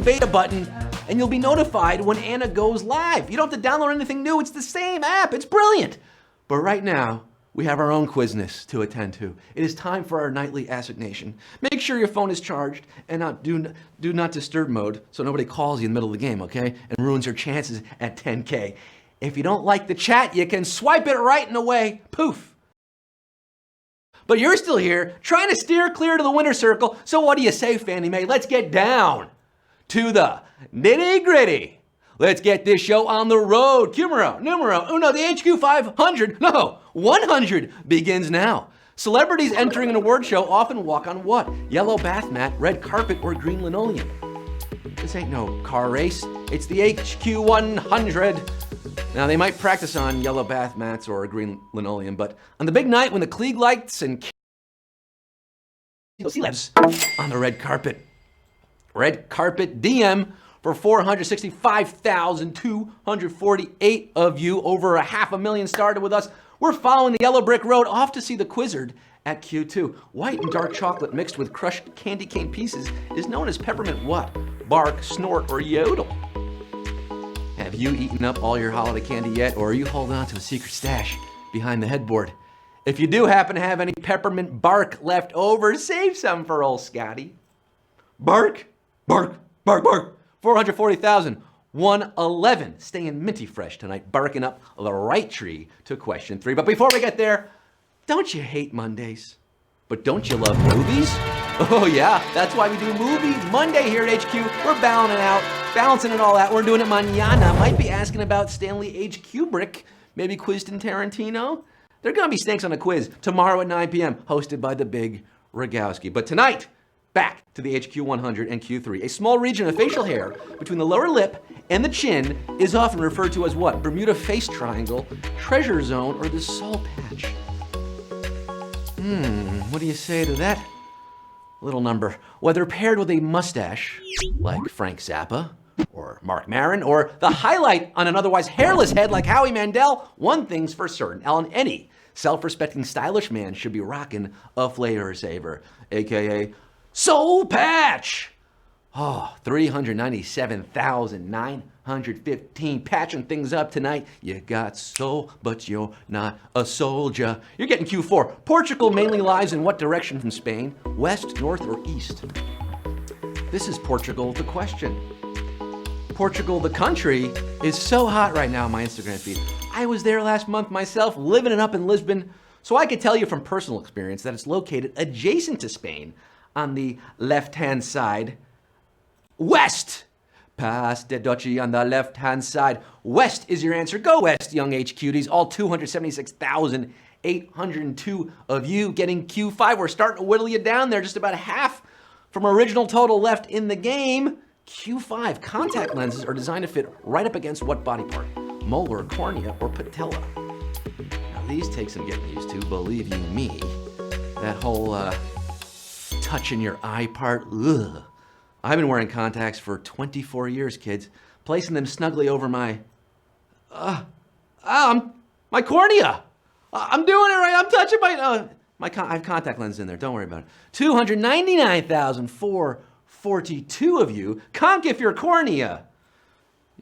beta button and you'll be notified when Anna goes live. You don't have to download anything new. It's the same app. It's brilliant. But right now, we have our own quizness to attend to. It is time for our nightly assignation. Make sure your phone is charged and do not disturb mode so nobody calls you in the middle of the game, okay? And ruins your chances at 10K. If you don't like the chat, you can swipe it right and away. Poof. But you're still here trying to steer clear to the winner's circle. So what do you say, Fannie Mae? Let's get down to the nitty gritty. Let's get this show on the road. Numero uno, the HQ 500, no, 100 begins now. Celebrities entering an award show often walk on what? Yellow bath mat, red carpet, or green linoleum. This ain't no car race. It's the HQ 100. Now, they might practice on yellow bath mats or green linoleum, but on the big night when the Klieg lights and celebs on the red carpet DM for 465,248 of you, over 500,000 started with us. We're following the yellow brick road off to see the Quizzard at Q2. White and dark chocolate mixed with crushed candy cane pieces is known as peppermint what? Bark, snort, or yodel. Have you eaten up all your holiday candy yet, or are you holding on to a secret stash behind the headboard? If you do happen to have any peppermint bark left over, save some for old Scotty. Bark, bark, bark, bark. 440,111 staying minty fresh tonight, barking up the right tree to question 3. But before we get there, don't you hate Mondays? But don't you love movies? Oh yeah, that's why we do Movie Monday here at HQ. We're balancing it all out. We're doing it mañana. Might be asking about Stanley H. Kubrick, maybe Quizton Tarantino. There are gonna be snakes on a quiz tomorrow at 9 p.m. hosted by the big Rogowsky. But tonight, back to the HQ 100 and Q3. A small region of facial hair between the lower lip and the chin is often referred to as what? Bermuda face triangle, treasure zone, or the soul patch. What do you say to that little number? Whether paired with a mustache, like Frank Zappa, or Mark Maron, or the highlight on an otherwise hairless head like Howie Mandel, one thing's for certain, Alan, any self-respecting stylish man should be rocking a flavor saver, aka soul patch. Oh, 397,915 patching things up tonight. You got soul, but you're not a soldier. You're getting Q4. Portugal mainly lies in what direction from Spain? West, north, or east? This is Portugal, the question. Portugal, the country, is so hot right now on my Instagram feed. I was there last month myself, living it up in Lisbon, so I could tell you from personal experience that it's located adjacent to Spain on the left-hand side. West! Past the Dutchy on the left-hand side. West is your answer. Go west, young HQties. All 276,802 of you getting Q5. We're starting to whittle you down there. Just about half from original total left in the game. Q5. Contact lenses are designed to fit right up against what body part? Molar, cornea, or patella? Now these take some getting used to, believe you me. That whole touching your eye part, ugh. I've been wearing contacts for 24 years, kids, placing them snugly over my cornea. I'm doing it right. I'm touching I have contact lenses in there. Don't worry about it. 299,442 of you can't give your cornea.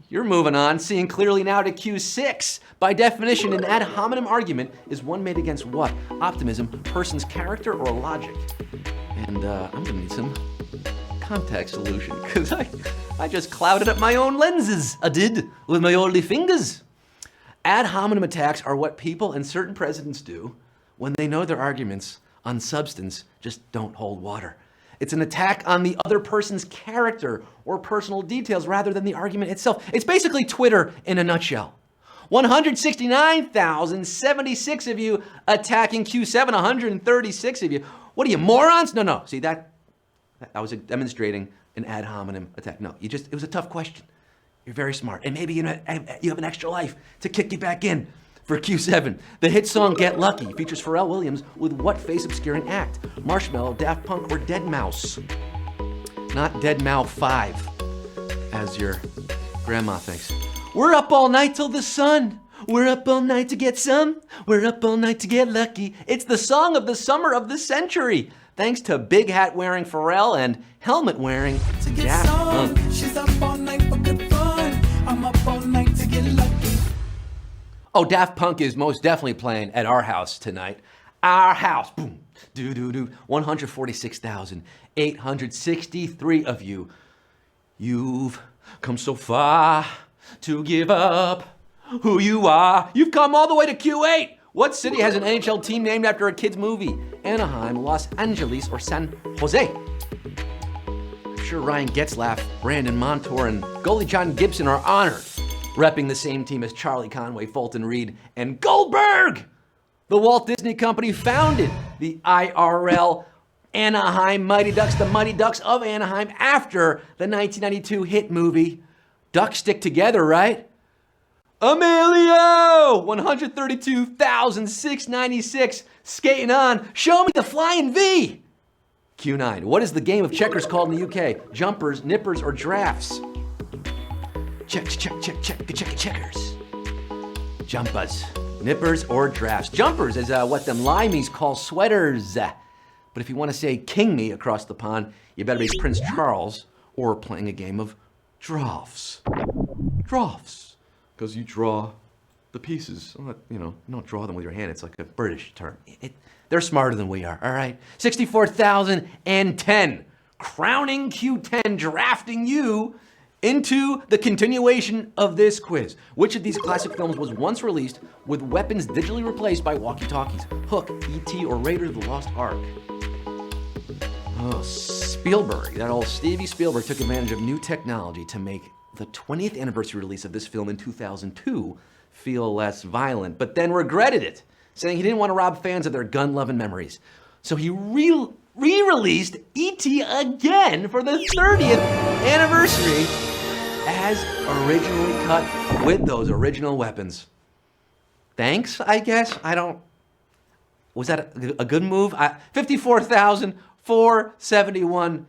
You're moving on, seeing clearly now to Q6. By definition, an ad hominem argument is one made against what? Optimism, person's character, or logic. And I'm gonna need some contact solution, because I just clouded up my own lenses. I did, with my oily fingers. Ad hominem attacks are what people and certain presidents do when they know their arguments on substance just don't hold water. It's an attack on the other person's character or personal details rather than the argument itself. It's basically Twitter in a nutshell. 169,076 of you attacking Q7, 136 of you. What are you, morons? No. See, that I was demonstrating an ad hominem attack. No, it was a tough question. You're very smart. And maybe you have an extra life to kick you back in for Q7. The hit song Get Lucky features Pharrell Williams with what face-obscuring act? Marshmello, Daft Punk, or Deadmau5? Not Deadmau5, as your grandma thinks. We're up all night till the sun. We're up all night to get some. We're up all night to get lucky. It's the song of the summer of the century. Thanks to big hat wearing Pharrell and helmet wearing Daft Punk. Oh, Daft Punk is most definitely playing at our house tonight. Our house. Boom. Do. 146,863 of you. You've come so far to give up who you are. You've come all the way to Q8. What city has an NHL team named after a kid's movie? Anaheim, Los Angeles, or San Jose? I'm sure Ryan Getzlaff, Brandon Montour, and goalie John Gibson are honored, repping the same team as Charlie Conway, Fulton Reed, and Goldberg. The Walt Disney Company founded the IRL Anaheim Mighty Ducks, the Mighty Ducks of Anaheim, after the 1992 hit movie Ducks Stick Together, right? Emilio! 132,696 skating on. Show me the flying V. Q9. What is the game of checkers called in the UK? Jumpers, nippers, or drafts? Checkers. Jumpers, nippers, or drafts. Jumpers is what them limeys call sweaters. But if you want to say king me across the pond, you better be Prince Charles or playing a game of drafts. Drafts. Because you draw the pieces. You don't draw them with your hand. It's like a British term. They're smarter than we are, all right? 64,010. Crowning Q10, drafting you into the continuation of this quiz. Which of these classic films was once released with weapons digitally replaced by walkie-talkies? Hook, E.T., or Raiders of the Lost Ark? Oh, Spielberg. That old Stevie Spielberg took advantage of new technology to make the 20th anniversary release of this film in 2002 feel less violent, but then regretted it, saying he didn't want to rob fans of their gun-loving memories. So he re-released E.T. again for the 30th anniversary as originally cut with those original weapons. Thanks, I guess. Was that a good move? 54,471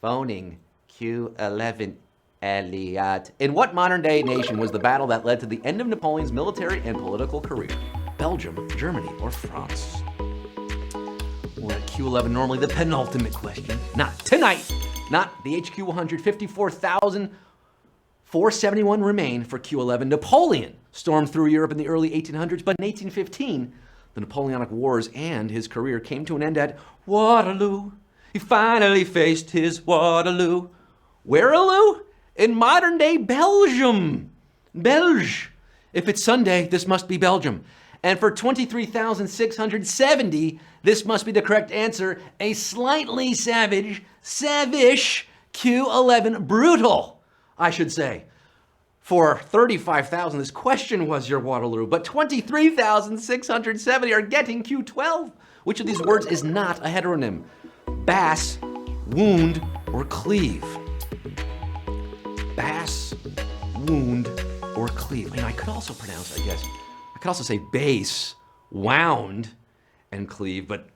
phoning Q11 Elliot. In what modern-day nation was the battle that led to the end of Napoleon's military and political career? Belgium, Germany, or France? We're at Q11, normally the penultimate question. Not tonight. Not the HQ 100. 54,471 remain for Q11. Napoleon stormed through Europe in the early 1800s, but in 1815, the Napoleonic Wars and his career came to an end at Waterloo. He finally faced his Waterloo. Whereloo? In modern-day Belgium. Belge. If it's Sunday, this must be Belgium. And for 23,670, this must be the correct answer. A slightly savage Q11 brutal, I should say. For 35,000, this question was your Waterloo, but 23,670 are getting Q12. Which of these words is not a heteronym? Bass, wound, or cleave? Bass, wound, or cleave. I could also pronounce, I could also say bass, wound, and cleave, but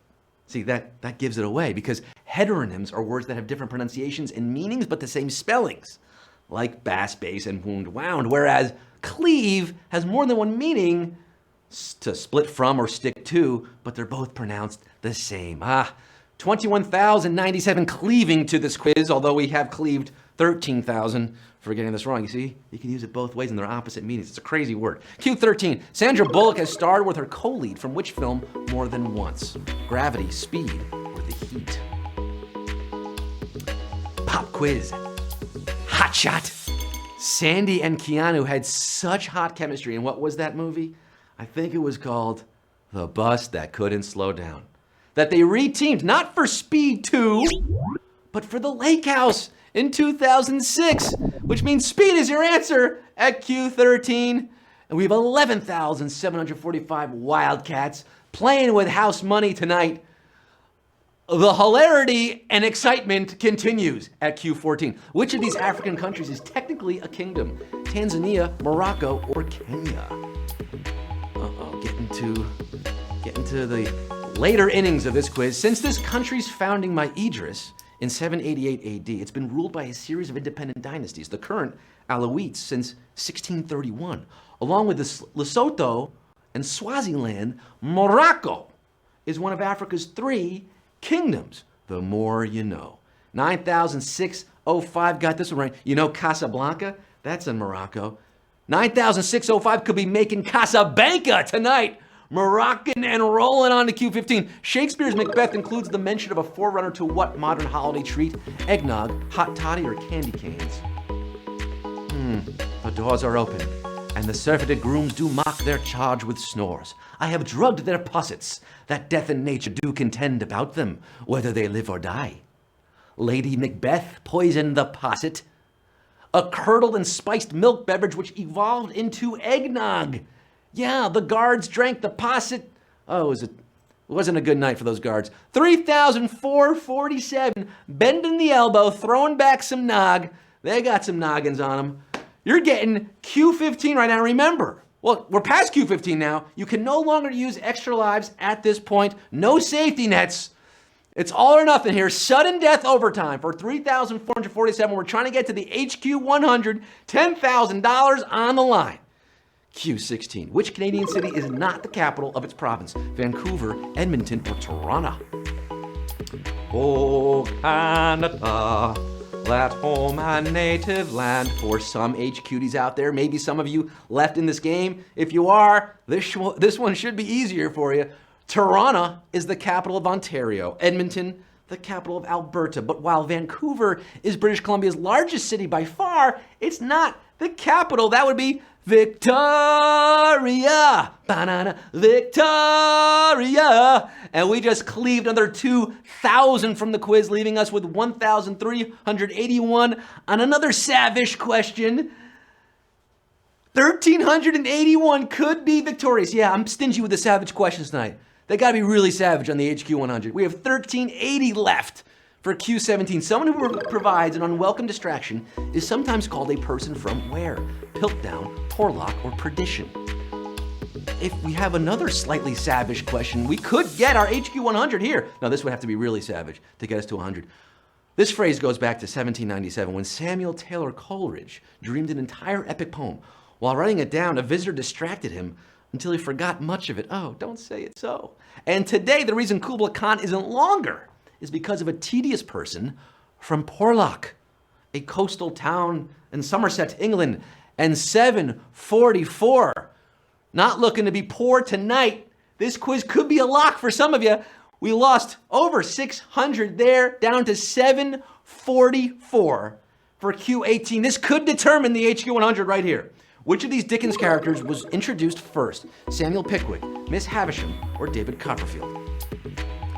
see, that gives it away because heteronyms are words that have different pronunciations and meanings, but the same spellings, like bass, bass, and wound, wound, whereas cleave has more than one meaning, to split from or stick to, but they're both pronounced the same. 21,097 cleaving to this quiz, although we have cleaved 13,000 for getting this wrong. You see, you can use it both ways and they're opposite meanings. It's a crazy word. Q13, Sandra Bullock has starred with her co-lead from which film more than once? Gravity, Speed, or The Heat? Pop quiz. Hot shot. Sandy and Keanu had such hot chemistry in what was that movie? I think it was called The Bus That Couldn't Slow Down. That they re-teamed, not for Speed 2, but for The Lake House in 2006, which means Speed is your answer at Q13. And we have 11,745 Wildcats playing with house money tonight. The hilarity and excitement continues at Q14. Which of these African countries is technically a kingdom? Tanzania, Morocco, or Kenya? Getting to the later innings of this quiz. Since this country's founding by Idris in 788 AD, it's been ruled by a series of independent dynasties, the current Alawites since 1631. Along with Lesotho and Swaziland, Morocco is one of Africa's 3 kingdoms. The more you know. 9,605 got this one right. You know Casablanca? That's in Morocco. 9,605 could be making Casablanca tonight. Moroccan and rolling on to Q15. Shakespeare's Macbeth includes the mention of a forerunner to what modern holiday treat? Eggnog, hot toddy, or candy canes? The doors are open, and the surfeited grooms do mock their charge with snores. I have drugged their possets, that death and nature do contend about them, whether they live or die. Lady Macbeth poisoned the posset, a curdled and spiced milk beverage which evolved into eggnog. Yeah, the guards drank the posset. Oh, it wasn't a good night for those guards. 3,447, bending the elbow, throwing back some nog. They got some noggins on them. You're getting Q15 right now. Remember, well, we're past Q15 now. You can no longer use extra lives at this point. No safety nets. It's all or nothing here. Sudden death overtime for 3,447. We're trying to get to the HQ 100. $10,000 on the line. Q16. Which Canadian city is not the capital of its province? Vancouver, Edmonton, or Toronto? Oh, Canada, that home and native land. For some HQties out there, maybe some of you left in this game. If you are, this one should be easier for you. Toronto is the capital of Ontario. Edmonton, the capital of Alberta. But while Vancouver is British Columbia's largest city by far, it's not the capital. That would be Victoria. Banana, Victoria. And we just cleaved another 2,000 from the quiz, leaving us with 1,381 on another savage question. 1,381 could be victorious. Yeah, I'm stingy with the savage questions tonight. They got to be really savage on the HQ 100. We have 1,380 left for Q17. Someone who provides an unwelcome distraction is sometimes called a person from where? Piltdown, Porlock, or Perdition. If we have another slightly savage question, we could get our HQ 100 here. Now, this would have to be really savage to get us to 100. This phrase goes back to 1797 when Samuel Taylor Coleridge dreamed an entire epic poem. While writing it down, a visitor distracted him until he forgot much of it. Oh, don't say it so. And today, the reason Kubla Khan isn't longer is because of a tedious person from Porlock, a coastal town in Somerset, England, and 744. Not looking to be poor tonight. This quiz could be a lock for some of you. We lost over 600 there, down to 744 for Q18. This could determine the HQ 100 right here. Which of these Dickens characters was introduced first? Samuel Pickwick, Miss Havisham, or David Copperfield?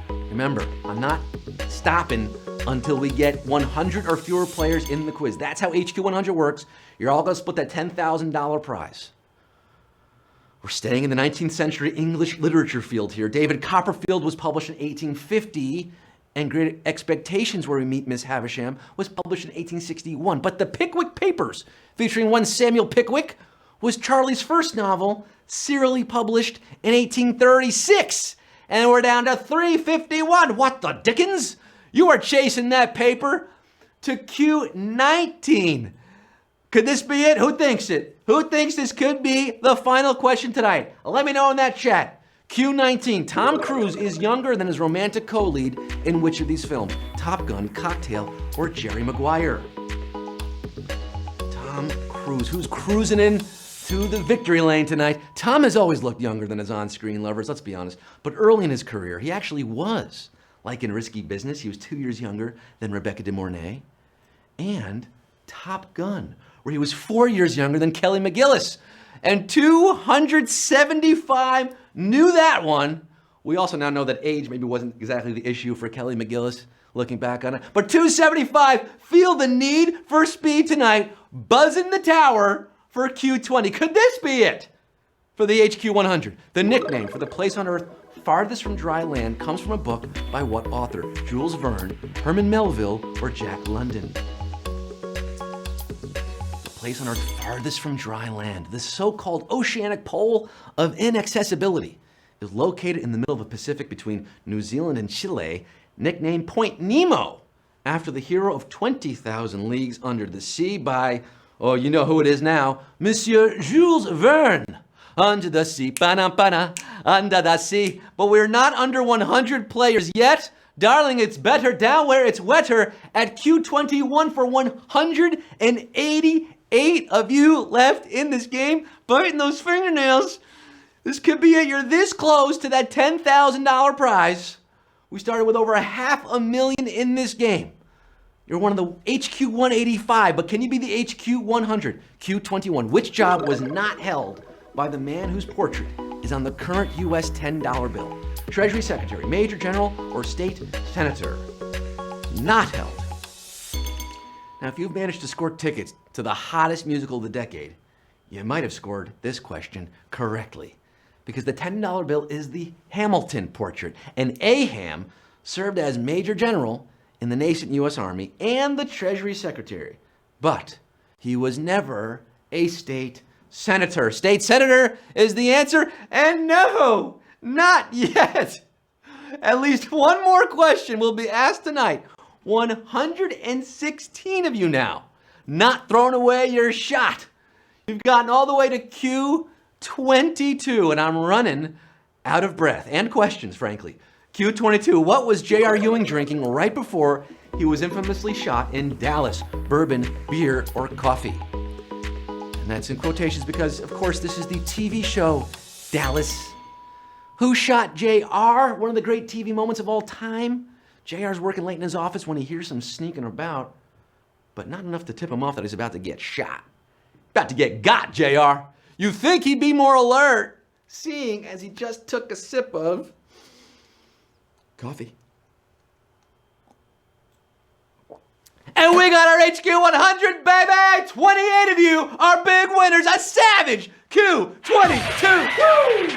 Remember, I'm not stopping until we get 100 or fewer players in the quiz. That's how HQ 100 works. You're all going to split that $10,000 prize. We're staying in the 19th century English literature field here. David Copperfield was published in 1850, and Great Expectations, where we meet Miss Havisham, was published in 1861. But the Pickwick Papers, featuring one Samuel Pickwick, was Charlie's first novel, serially published in 1836. And we're down to 351. What the dickens? You are chasing that paper to Q19. Could this be it? Who thinks it? Who thinks this could be the final question tonight? Let me know in that chat. Q19. Tom Cruise is younger than his romantic co-lead in which of these films? Top Gun, Cocktail, or Jerry Maguire? Tom Cruise, who's cruising in to the victory lane tonight. Tom has always looked younger than his on-screen lovers, let's be honest. But early in his career, he actually was. Like in Risky Business, he was 2 years younger than Rebecca De Mornay. And Top Gun, where he was 4 years younger than Kelly McGillis. And 275 knew that one. We also now know that age maybe wasn't exactly the issue for Kelly McGillis, looking back on it. But 275 feel the need for speed tonight, buzzing the tower for Q20. Could this be it for the HQ 100? The nickname for the place on Earth farthest from dry land comes from a book by what author? Jules Verne, Herman Melville, or Jack London? Place on Earth farthest from dry land, the so-called oceanic pole of inaccessibility, is located in the middle of the Pacific between New Zealand and Chile, nicknamed Point Nemo, after the hero of 20,000 Leagues Under the Sea by, oh, you know who it is now, Monsieur Jules Verne. Under the sea, ba-na, under the sea. But we're not under 100 players yet. Darling, it's better down where it's wetter at Q21 for 188 8 of you left in this game, biting those fingernails. This could be it. You're this close to that $10,000 prize. We started with over $500,000 in this game. You're one of the HQ 185, but can you be the HQ 100? Q21. Which job was not held by the man whose portrait is on the current US $10 bill? Treasury Secretary, Major General, or State Senator? Not held. Now, if you've managed to score tickets to the hottest musical of the decade, you might have scored this question correctly. Because the $10 bill is the Hamilton portrait, and Aham served as Major General in the nascent U.S. Army and the Treasury Secretary. But he was never a state senator. State senator is the answer, and no, not yet. At least one more question will be asked tonight. 116 of you now, not throwing away your shot. You've gotten all the way to Q22, and I'm running out of breath and questions, frankly. Q22, what was J.R. Ewing drinking right before he was infamously shot in Dallas? Bourbon, beer, or coffee? And that's in quotations because, of course, this is the TV show Dallas. Who shot J.R.? One of the great TV moments of all time. J.R.'s working late in his office when he hears some sneaking about, but not enough to tip him off that he's about to get shot. About to get got, J.R. You think he'd be more alert, seeing as he just took a sip of coffee. And we got our HQ 100, baby! 28 of you are big winners. A savage Q22. Woo!